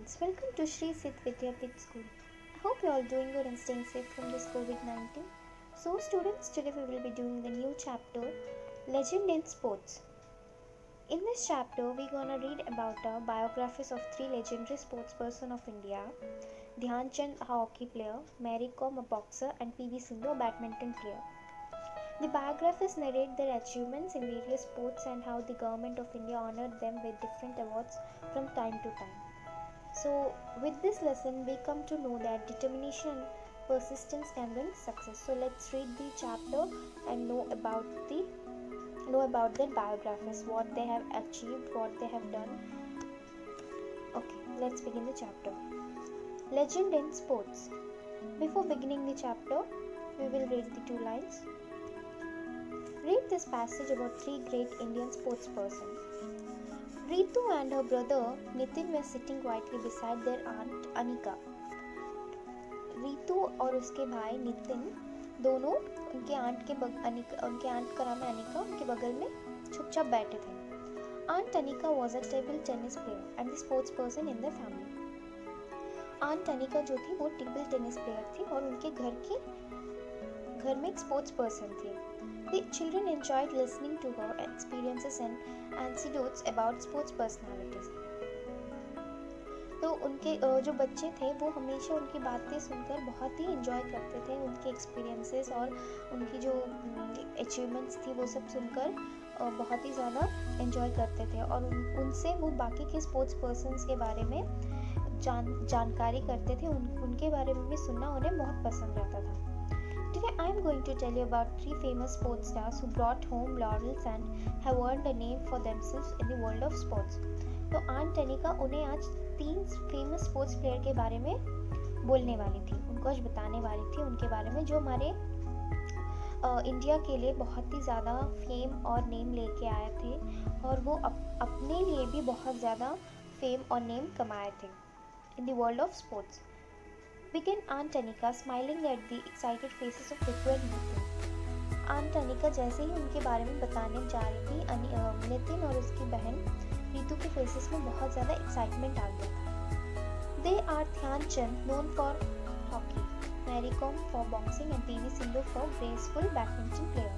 students, welcome to Shri Sit Vidyapeeth School. I hope you are all doing good and staying safe from this COVID-19. So students, today we will be doing the new chapter, Legend in Sports. In this chapter, we're gonna read about the biographies of three legendary sportspersons of India: Dhyan Chand, a hockey player; Mary Kom, a boxer; and P.V. Sindhu, a badminton player. The biographies narrate their achievements in various sports and how the government of India honored them with different awards from time to time. So, with this lesson, we come to know that determination and persistence can bring success. So, let's read the chapter and know about their biographies, what they have achieved, what they have done. Okay, let's begin the chapter. Legend in sports. Before beginning the chapter, we will read the two lines. Read this passage about three great Indian sportspersons. Ritu and her brother Nitin were sitting quietly beside their aunt Anika. Ritu और उसके भाई नितिन दोनों उनके aunt का नाम है अनिका, उनके बगल में चुपचाप बैठे थे. Aunt Anika was a table tennis player and the sports person in their family. Aunt Anika जो थी वो टेबल टेनिस प्लेयर थी और उनके घर में एक स्पोर्ट्स पर्सन थी. The children enjoyed listening to her experiences and anecdotes about sports personalities. तो उनके जो बच्चे थे वो हमेशा उनकी बातें सुनकर बहुत ही एंजॉय करते थे. उनके एक्सपीरियंसेस और उनकी जो अचीवमेंट्स थी वो सब सुनकर बहुत ही ज़्यादा एंजॉय करते थे और उनसे वो बाकी के स्पोर्ट्स पर्सन्स के बारे में जानकारी करते थे. उनके बारे में भी सुनना उन्हें बहुत पसंद आता था. Today I am going to tell you about three famous sports stars who brought home laurels and have earned a name for themselves in the world of sports. तो आंट अनिका उन्हें आज तीन फेमस स्पोर्ट्स प्लेयर के बारे में बोलने वाली थी, उनको आज बताने वाली थी उनके बारे में जो हमारे इंडिया के लिए बहुत ही ज़्यादा फेम और नेम लेके आए थे और वो अपने लिए भी बहुत ज़्यादा फेम और नेम कमाए थे in the world of sports. Began Aunt Anika smiling at the excited faces of Ritu and Nitin. Aunt Anika जैसे ही उनके बारे में बताने जा रही थी नितिन और उसकी बहन रितु के फेसेस में बहुत ज़्यादा एक्साइटमेंट आ गया था. They are Dhyan Chand, known for hockey, Mary Kom for boxing and P.V. Sindhu for graceful badminton player.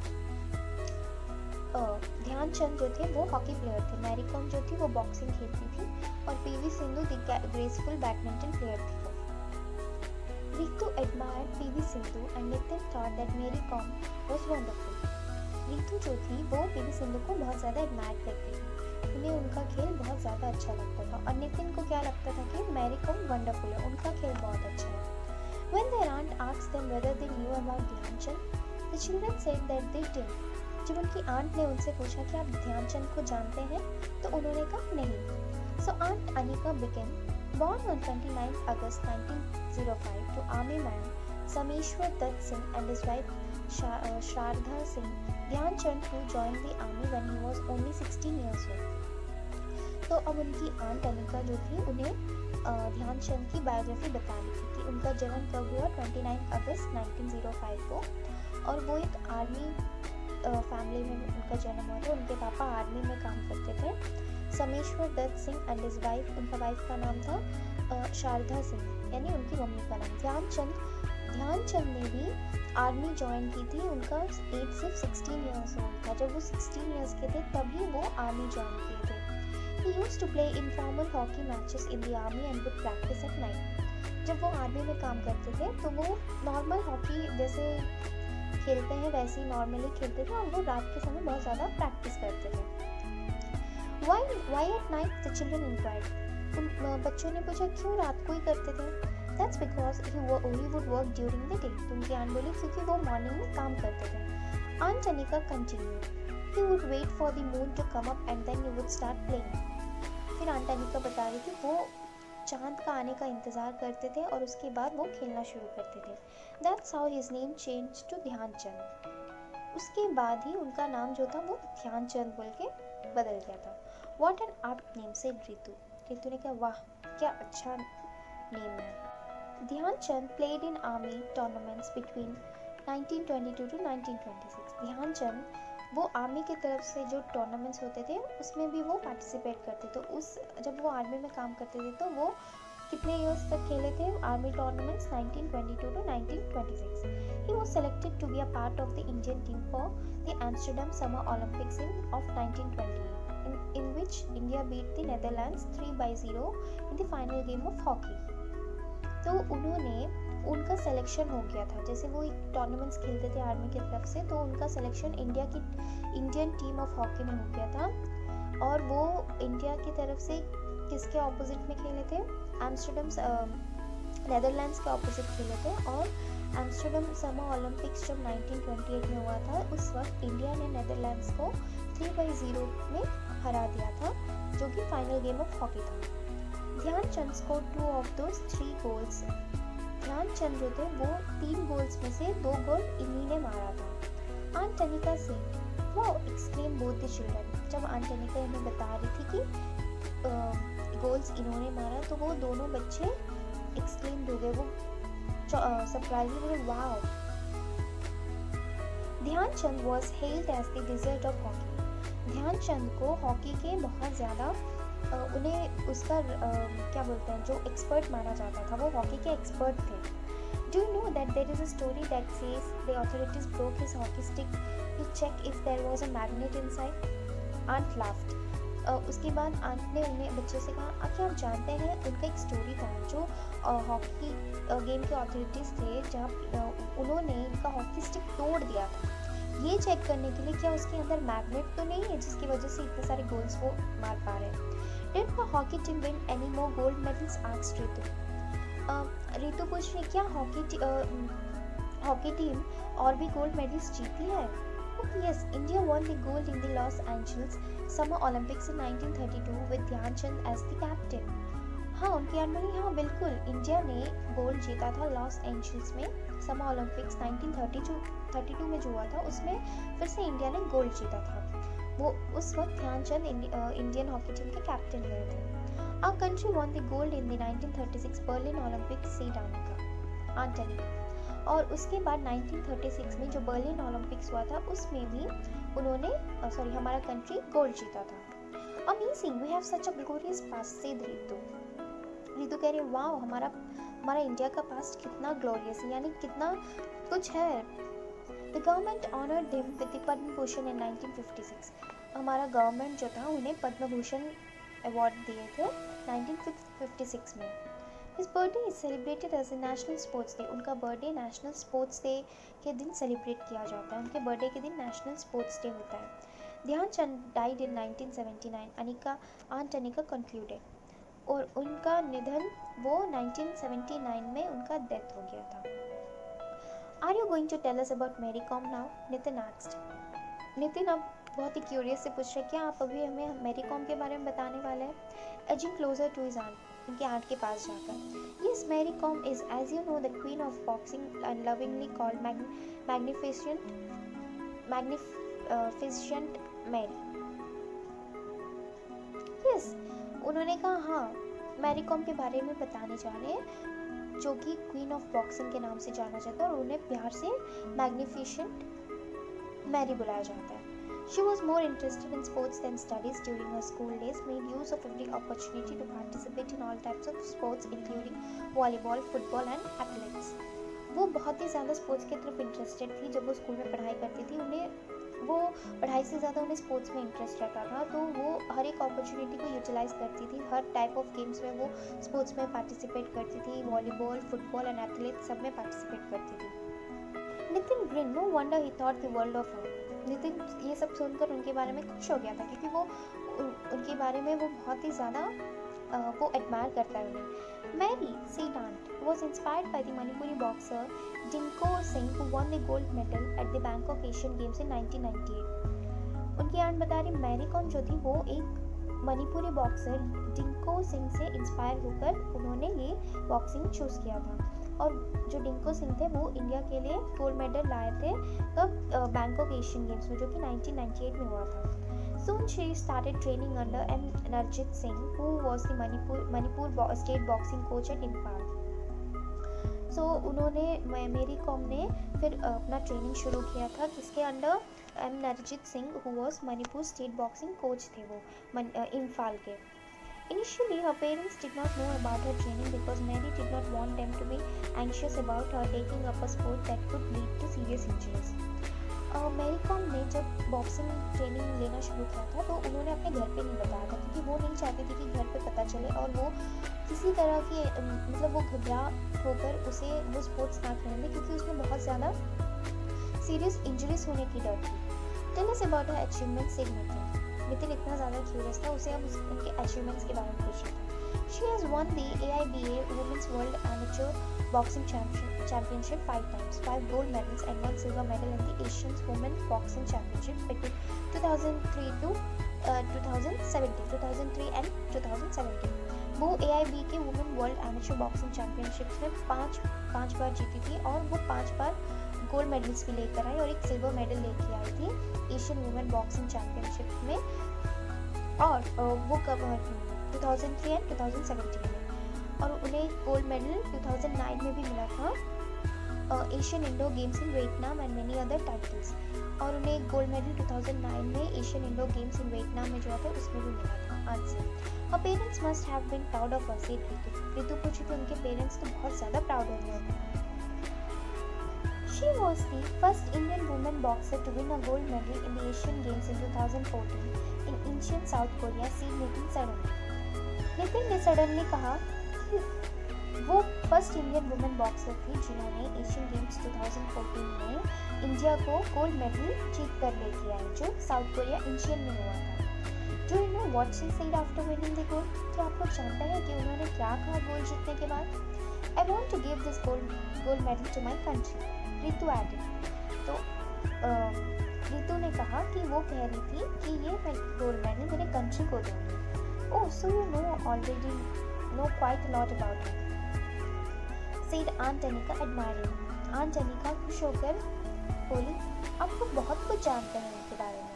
ध्यान चंद जो थे वो हॉकी प्लेयर थे, मैरी कॉम जो थी वो बॉक्सिंग खेलती थी और PV Sindhu graceful badminton player थी. Ritu admired P.V. Sindhu and Nitin thought that Mary Kom was wonderful. Ritu जो थी वो पीवी सिंधु को बहुत ज़्यादा एडमायर करती थी, उन्हें उनका खेल बहुत ज़्यादा अच्छा लगता था और नितिन को क्या लगता था कि मैरी कॉम वंडरफुल है, उनका खेल बहुत अच्छा है. When their aunt asked them whether they knew about Dhyan Chand, the children said that they didn't. जब उनकी आंट ने उनसे पूछा कि आप ध्यान चंद को जानते हैं तो उन्होंने कहा नहीं. So Aunt Anika began. Born on 29 August 1905 to Army man Sameshwar Dutt Singh and his wife Shraddha Singh, Dhyan Chand who joined the army when he was only 16 years old. तो अब उनकी आंट अनिका जो थी उन्हें ध्यान चंद की biography बतानी थी कि उनका जन्म कब हुआ 29 अगस्त 1905 को और वो एक आर्मी फैमिली में उनका जन्म हुआ था. उनके पापा आर्मी में काम करते थे. Sameshwar Dutt Singh and his wife, उनका वाइफ का नाम था शारदा सिंह, यानी उनकी मम्मी का नाम. ध्यान चंद ने भी आर्मी ज्वाइन की थी. उनका एज सिर्फ 16 ईयर्स ओल्ड था. जब वो 16 ईयर्स के थे तभी वो आर्मी ज्वाइन किए थे. He used to play informal hockey matches in the army and would practice at night. जब वो आर्मी में काम करते थे तो वो नॉर्मल हॉकी जैसे खेलते हैं वैसे ही नॉर्मली खेलते थे और वो रात के समय बहुत ज़्यादा प्रैक्टिस करते थे. Why at night? The children inquired. उन बच्चों ने पूछा क्यों रात को ही करते थे. That's because he would work during the day. तो उनकी आंट बोली क्योंकि वो मॉर्निंग में काम करते थे. Aunt Anika continued. He would wait for the moon to come up and then he would start playing. फिर आंट अनिका बता रही थी वो चांद का आने का इंतज़ार करते थे और उसके बाद वो खेलना शुरू करते थे. That's how his name changed to ध्यान चंद. उसके बाद ही उनका नाम जो था वो ध्यान चंद बोल के बदल गया था. What an apt name, said Ritu. Ritu ने कहा वाह क्या अच्छा नेम है. ध्यान चंद played in army tournaments between 1922 to 1926. ध्यान चंद वो आर्मी की तरफ से जो टूर्नामेंट्स होते थे उसमें भी वो पार्टिसिपेट करते. तो जब वो आर्मी में काम करते थे तो वो कितने ईयर्स तक खेले थे army tournaments 1922 to 1926. He was selected to be a part of the Indian team for the Amsterdam Summer Olympics of 1928, in which India beat the Netherlands 3-0 in the final game of hockey. तो उनका selection हो गया था, जैसे वो एक tournaments खेलते थे आर्मी की तरफ से, तो उनका selection Indian team of hockey में हो गया था। और वो इंडिया की तरफ से किसके ऑपोजिट में खेले थे? एम्स्टर्डम नेदरलैंड्स के ऑपोजिट खेले थे। और एम्स्टर्डम समर ओलंपिक्स जब 1928 में हुआ था, उस वक्त इंडिया ने नेदरलैंड्स को 3-0 में हरा दिया था, जो कि फाइनल गेम ऑफ हॉकी था। Dhyanchand scored 2 of those 3 goals. Dhyanchand जो थे वो 3 गोल्स में से 2 गोल इन्हीं ने मारा था। Aunt Tanika Singh, wow exclaim both the children. जब आंट टनिका इन्हें बता रही थी कि गोल्स इन्होंने मारा, तो वो दोनों बच्चे एक्सक्लेम्ड हो गए, वो सरप्राइजिंग हुए, wow. Dhyanchand was held as the wizard of hockey. Dhyanchand को हॉकी के बहुत ज़्यादा उन्हें उसका क्या बोलते हैं, जो एक्सपर्ट माना जाता था, वो हॉकी के एक्सपर्ट थे। Do you know that there is a story that says the authorities broke his hockey stick to check if there was a magnet inside? Aunt laughed. उसके बाद आंट ने उन्हें बच्चों से कहा, क्या आप जानते हैं, उनका एक स्टोरी था, जो हॉकी गेम के अथॉरिटीज़ थे, जहाँ उन्होंने इनका हॉकी स्टिक तोड़ दिया था, ये चेक करने के लिए क्या उसके अंदर मैग्नेट तो नहीं है जिसकी वजह से इतने सारे गोल्स वो मार पा रहे हैं। Did the hockey team win any more gold medals? asked Ritu. Ritu पूछ रही, क्या हॉकी टीम और भी गोल्ड मेडल्स जीती है? Yes, India won the gold in the Los Angeles Summer Olympics in 1932 with Dhyanchand as the captain. हाँ, उनकी याद में, हाँ बिल्कुल, इंडिया ने गोल्ड जीता था लॉस एंजल्स में समर ओलंपिक्स 1932 में जो हुआ था, उसमें फिर से इंडिया ने गोल्ड जीता था। वो उस वक्त ध्यानचंद इंडियन हॉकी टीम के कैप्टन हुए थे। Our country won the gold in the 1936 Berlin Olympics, said Aunt Tanika. और उसके बाद 1936 में जो बर्लिन ओलंपिक्स हुआ था, उसमें भी उन्होंने हमारा कंट्री गोल्ड जीता था। Amazing, we have such a glorious past, said Ritu. Ritu कह रही है, वाओ, हमारा इंडिया का पास्ट कितना ग्लोरियस है, यानी कितना कुछ है। The government honored him with the Padma Bhushan in 1956. हमारा गवर्नमेंट जो था उन्हें पद्म भूषण अवार्ड दिए थे 1956 में। His birthday is celebrated as a national sports day. उनका बर्थडे नेशनल स्पोर्ट्स डे के दिन सेलिब्रेट किया जाता है, उनके बर्थडे के दिन नेशनल स्पोर्ट्स डे होता है। Dhyanchand died in 1979, aunt Anika concluded. और उनका निधन वो 1979 में उनका डेथ हो गया था। Are you going to tell us about Mary Kom now? Nitin asked. Nitin अब बहुत ही क्यूरियस से पूछ रहे, क्या आप अभी हमें मैरी कॉम के बारे में बताने वाले हैं? Edging closer to his aunt, उनके आंट के पास जाकर। Yes, Mary Kom is, as you know, the queen of boxing and lovingly called magnificent Mary. Yes, उन्होंने कहा, हाँ, मैरी कॉम के बारे में बताने जा रहे हैं, जो कि क्वीन ऑफ बॉक्सिंग के नाम से जाना जाता है, और उन्हें प्यार से मैग्निफिसेंट मैरी बुलाया जाता है। She was more interested in sports than studies during her school days, made use of every opportunity to participate in all types of sports including volleyball, football and athletics. वो बहुत ही ज़्यादा sports की तरफ interested थी। जब वो school में पढ़ाई करती थी, वो पढ़ाई से ज़्यादा उन्हें स्पोर्ट्स में इंटरेस्ट रहता था, तो वो हर एक अपॉर्चुनिटी को यूटिलाइज करती थी। हर टाइप ऑफ गेम्स में वो स्पोर्ट्स में पार्टिसिपेट करती थी, वॉलीबॉल, फुटबॉल एंड एथलेटिक्स सब में पार्टिसिपेट करती थी। Nitin grin, no wonder he thought the world of her. Nitin ये सब सुनकर उनके बारे में खुश हो गया था, क्योंकि वो उनके बारे में वो बहुत ही ज़्यादा वो एडमायर करता है उन्हें। Mary, said aunt, was inspired by the Manipuri boxer Dinko Singh who won the gold medal at the Bangkok Asian Games in 1998. उनकी आंट बता रही, मैरी कॉम जो थी वो एक मणिपुरी बॉक्सर डिंको सिंह से इंस्पायर होकर उन्होंने ये बॉक्सिंग चूज़ किया था। और जो डिंको सिंह थे वो इंडिया के लिए गोल्ड मेडल लाए थे कब, बैंकॉक एशियन गेम्स में, जो कि 1998 में हुआ था। Soon she started training under M. Narjit Singh, who was the Manipur state boxing coach at Imphal. So उन्होंने मेरी कॉम ने फिर अपना ट्रेनिंग शुरू किया था, किसके under? M Narjit Singh, who was Manipur state boxing coach थे वो इम्फाल के। Initially, her parents did not know about her training because Mary did not want them to be anxious about her taking up a sport that could lead to serious injuries. Mary Kom ने जब boxing training लेना शुरू किया था तो उन्होंने अपने घर पे नहीं बताया था क्योंकि वो नहीं चाहती थी कि घर पे पता चले और वो किसी तरह की मतलब वो घबरा होकर उसे वो स्पोर्ट्स ना खेलने दें क्योंकि उसमें बहुत ज़्यादा सीरियस इंजरीज होने की डर थी. Tell us about her achievement से नितिन इतना ज़्यादा क्यूरियस था, उसे अब उनके अचीवमेंट्स के बारे में पूछना था. She has won the AIBA Women's World Amateur Boxing Championship 5 times, 5 gold medals and 1 silver medal in the Asian Women's Boxing Championships between 2003 to 2003 and 2017. वो AIB के women world amateur boxing championships में पाँच बार जीती थी और वो 5 बार gold medals भी लेकर आई और एक सिल्वर मेडल लेके आई थी एशियन वुमेन बॉक्सिंग चैंपियनशिप में. और वो कब 2003 एंड 2017 में. और उन्हें गोल्ड मेडल 2009 में भी मिला था Asian indoor games in Vietnam and many other titles. और उन्हें गोल्ड मेडल 2009 में Asian indoor games in Vietnam में जो था उसमें भी मिला था. आज से her parents must have been proud of her, said Ritu पूछी तो उनके पेरेंट्स तो बहुत ज़्यादा प्राउड हो गए. She was the first Indian woman boxer to win a gold medal in the Asian Games in 2014 in ancient South Korea, said Nitin suddenly. Nitin ने suddenly कहा कि वो फर्स्ट इंडियन वुमेन बॉक्सर थी जिन्होंने एशियन गेम्स 2014 में India को gold medal जीत कर लेके आई जो साउथ कोरिया एशियन में हुआ था. Do you know what she said after winning the gold? क्या आप लोग जानते हैं कि उन्होंने क्या कहा गोल्ड जीतने के बाद? I want to give this gold medal to my country. Ritu added. तो रितु ने कहा कि वो कह रही थी कि ये मैं गोल्ड मेडल मेरे कंट्री को दूंगी. Oh, so you know quite a lot about her, said Aunt Anika admiringly. Aunt Anika खुश होकर बोली, आप लोग बहुत कुछ जानते हैं उनके बारे में.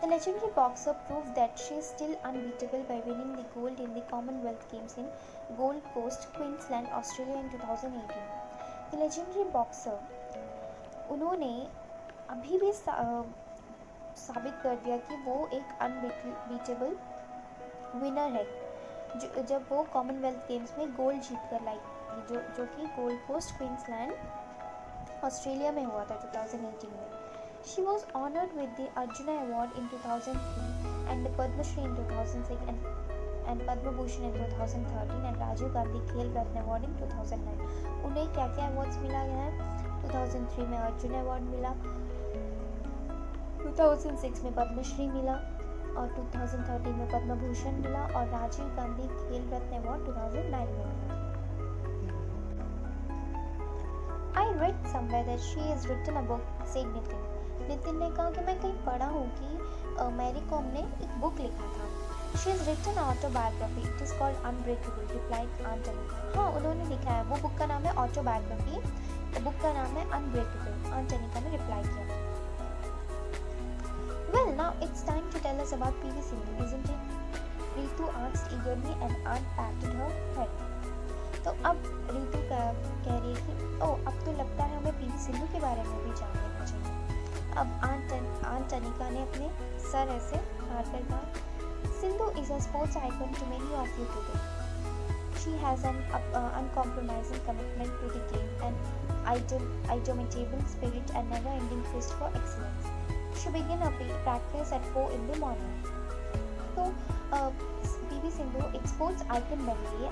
The legendary boxer proved that she is still unbeatable by winning the gold in the Commonwealth Games in Gold Coast, Queensland, Australia in 2018. The legendary boxer उन्होंने अभी भी साबित कर दिया कि वो एक अनबीटेबल विनर है जब वो कॉमनवेल्थ गेम्स में गोल्ड जीत कर लाई थी जो कि गोल्ड कोस्ट क्वींसलैंड ऑस्ट्रेलिया में हुआ था 2018 में. She was honored with the Arjuna Award in 2003 and the Padma Shri in 2006 and Padma Bhushan in 2013 and Rajiv Gandhi Khel Ratna Award in 2009. उन्हें क्या क्या अवार्ड्स मिला है? 2003 में अर्जुन अवार्ड मिला, 2006 में पद्म श्री मिला और 2013 में पद्म भूषण मिला और राजीव गांधी खेल रत्न अवार्ड 2009 में मिला. I read somewhere that she has written a book, said Nitin. Nitin ने कहा कि मैं कहीं पढ़ा हूँ कि मैरी कॉम ने एक बुक लिखा था. She has written an autobiography. It is called Unbreakable, replied Aunt Anika. हाँ, उन्होंने लिखा है. वो बुक का नाम है ऑटोबायोग्राफी. बुक का नाम है Unbreakable. Aunt Anika ने रिप्लाई किया. Well, now it's time to tell us about PV Sindhu, isn't it? Ritu asked eagerly and Aunt patted her head. तो अब रितु कह रही है कि अब तो लगता है हमें पीवी सिंधु के बारे में भी जान लेना चाहिए. अब आंट अनिका ने अपने सर ऐसे मारकर कहा, Sindhu is a sports icon to many of you today. She has an uncompromising commitment to the game and indomitable spirit and never-ending quest for excellence. She began her practice at 4 in the morning. तो PV Sindhu एक sports icon बन गई है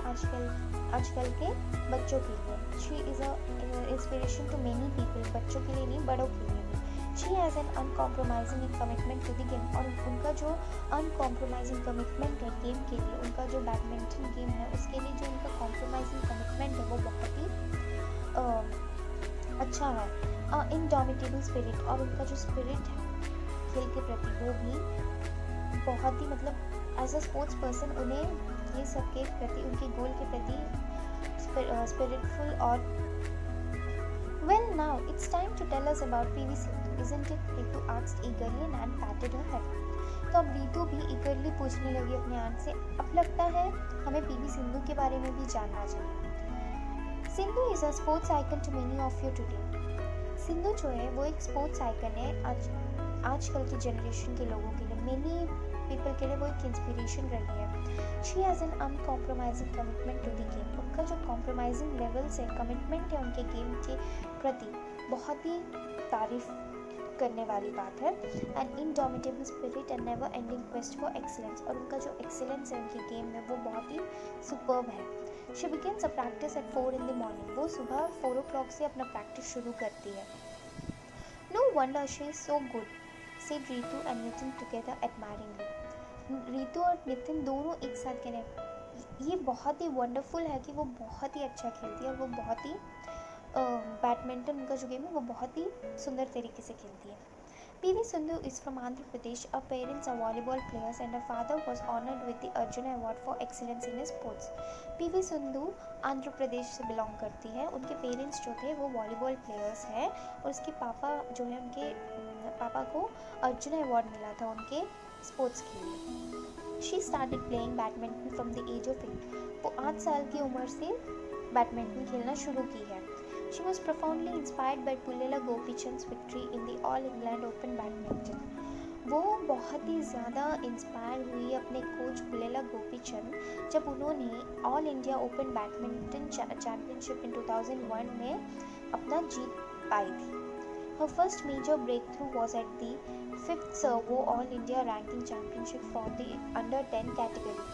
आजकल के बच्चों के लिए. She is an inspiration to many people, बच्चों के लिए नहीं बड़ों के लिए भी. She has an uncompromising commitment to the game. और उनका जो अनकॉम्प्रोमाइजिंग कमिटमेंट है गेम के लिए, उनका जो बैडमिंटन गेम है उसके लिए जो उनका कॉम्प्रोमाइजिंग कमिटमेंट है वो बहुत ही अच्छा है. इनडोमिटेबल स्पिरिट, और उनका जो स्पिरिट है खेल के प्रति वो भी बहुत ही मतलब एज अ स्पोर्ट्स पर्सन उन्हें ये सब के प्रति, उनके गोल के प्रति स्पिरिटफुल. और well now it's time to tell us about PV Sindhu, isn't it? Ritu asked eagerly and patted her head. तो अब रितु भी ईगरली पूछने लगी अपने आंट से, अब लगता है हमें पीवी सिंधु के बारे में भी जानना चाहिए. Sindhu is a sports icon to many of you today. Sindhu जो है वो एक स्पोर्ट्स आइकन है आजकल की जनरेशन के लोगों के लिए. मेनी पीपल के लिए वो एक इंस्पिरेशन रही है। She has an uncompromising commitment to the game. उनका जो कॉम्प्रोमाइजिंग लेवल्स है, कमिटमेंट है उनके गेम के प्रति, बहुत ही तारीफ करने वाली बात है। And indomitable spirit and never ending quest for excellence, और उनका जो एक्सीलेंस है उनके गेम में वो बहुत ही सुपर्ब है। She begins a practice eight 4 in the morning। वो सुबह 4 o'clock से अपना प्रैक्टिस शुरू करती है। No wonder she is so good, said Ritu and Nitin together admiringly. Ritu और नितिन दोनों एक साथ कह रहे हैं ये बहुत ही वंडरफुल है कि वो बहुत ही अच्छा खेलती है और वो बहुत ही बैडमिंटन उनका जो गेम है वो बहुत ही सुंदर तरीके से खेलती है। PV Sindhu is from Andhra Pradesh. Her parents are volleyball players and her father was honored with the Arjuna Award for excellence in his sports. PV Sindhu Andhra Pradesh से बिलोंग करती है। उनके पेरेंट्स जो थे वो वॉलीबॉल प्लेयर्स हैं और उसके पापा जो है उनके पापा को अर्जुन अवार्ड मिला था उनके स्पोर्ट्स के लिए। She started playing badminton from the age of 8। वो 8 साल की उम्र से बैडमिंटन खेलना शुरू की है। She was profoundly inspired by Pullela Gopichand's victory in the All England Open Badminton. वो बहुत ही ज़्यादा इंस्पायर हुई अपने कोच पुलेला गोपीचंद जब उन्होंने All India Open badminton championship in 2001 में अपना जीत पाई थी। Her first major breakthrough was at the 5th Servo All India Ranking Championship for the Under 10 category.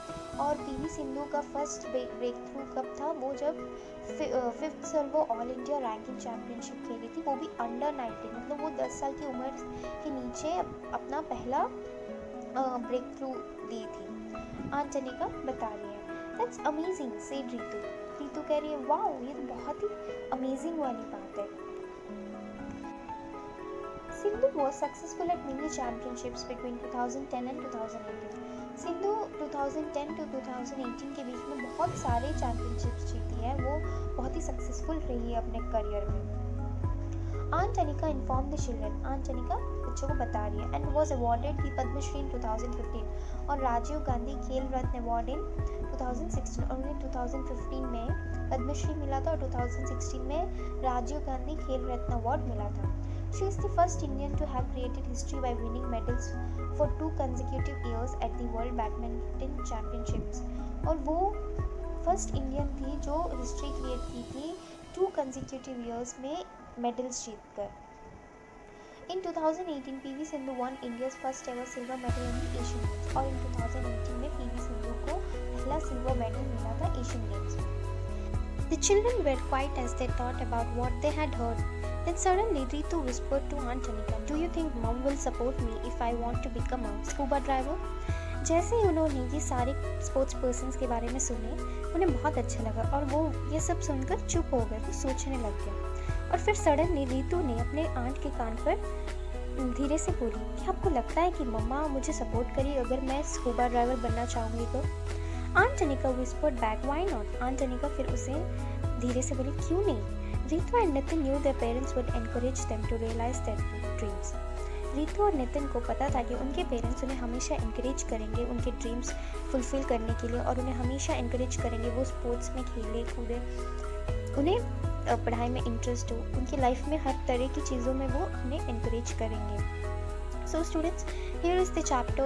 और PV सिंधु का फर्स्ट ब्रेक थ्रू कब था, वो जब 5th servo all India ranking championship खेली थी, वो भी अंडर 19, मतलब वो 10 साल की उम्र के नीचे अपना पहला ब्रेक थ्रू दी थी। आज जनिका बता रही है that's amazing, said Ritu. Ritu कह रही है वाओ ये तो बहुत ही अमेजिंग वाली बात है। Sindhu was successful at many championships between 2010 and 2018. Sindhu 2010 to 2018 के बीच में बहुत सारे चैम्पियनशिप्स जीती है, वो बहुत ही सक्सेसफुल रही है अपने करियर में। Aunt Anika inform the children. Aunt Anika बच्चों को बता रही है and was awarded the Padma Shri in 2015 और राजीव गांधी खेल रत्न अवार्ड इन 2016। और उन्हें 2015 में पद्मश्री मिला था और 2016 में राजीव गांधी खेल रत्न अवार्ड मिला था। She is the first Indian to have created history by winning medals for 2 consecutive years at the World Badminton Championships. और वो फर्स्ट इंडियन थी जो हिस्ट्री क्रिएट की थी 2 consecutive years में मेडल्स जीतकर। In 2018, PV Sindhu won India's first ever silver medal in the Asian Games और in 2018 में PV Sindhu को पहला सिल्वर मेडल मिला था एशियन गेम्स में। The children were quiet as they thought about what they had heard. Then suddenly Ritu whispered to Aunt Anika, "Do you think Mom will support me if I want to become a scuba driver?" जैसे ही उन्होंने ये सारे sports persons के बारे में सुने, उन्हें बहुत अच्छा लगा और वो ये सब सुनकर चुप हो गए, वो सोचने लग गए। और फिर सडनली रितु ने अपने आंट के कान पर धीरे से बोली, क्या आपको लगता है कि मम्मा मुझे सपोर्ट करेगी अगर मैं स्कूबा ड्राइवर बनना चाहूँगी तो? Aunt Anika whispered back, why not? Aunt Anika फिर उसे धीरे से बोली, क्यों नहीं? Ritu and Nitin knew their parents would encourage them to realize their dreams. Ritu और नितिन को पता था कि उनके पेरेंट्स उन्हें हमेशा इंकरेज करेंगे उनके ड्रीम्स फुलफिल करने के लिए और उन्हें हमेशा इंकरेज करेंगे वो स्पोर्ट्स में खेले कूदे, उन्हें पढ़ाई में इंटरेस्ट हो, उनकी लाइफ में हर तरह की चीज़ों में वो उन्हें इंकरेज करेंगे। So students, here is the chapter.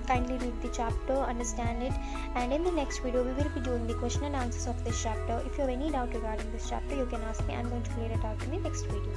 Kindly read the chapter, understand it, and in the next video we will be doing the question and answers of this chapter. If you have any doubt regarding this chapter, you can ask me. I'm going to clear it out in the next video.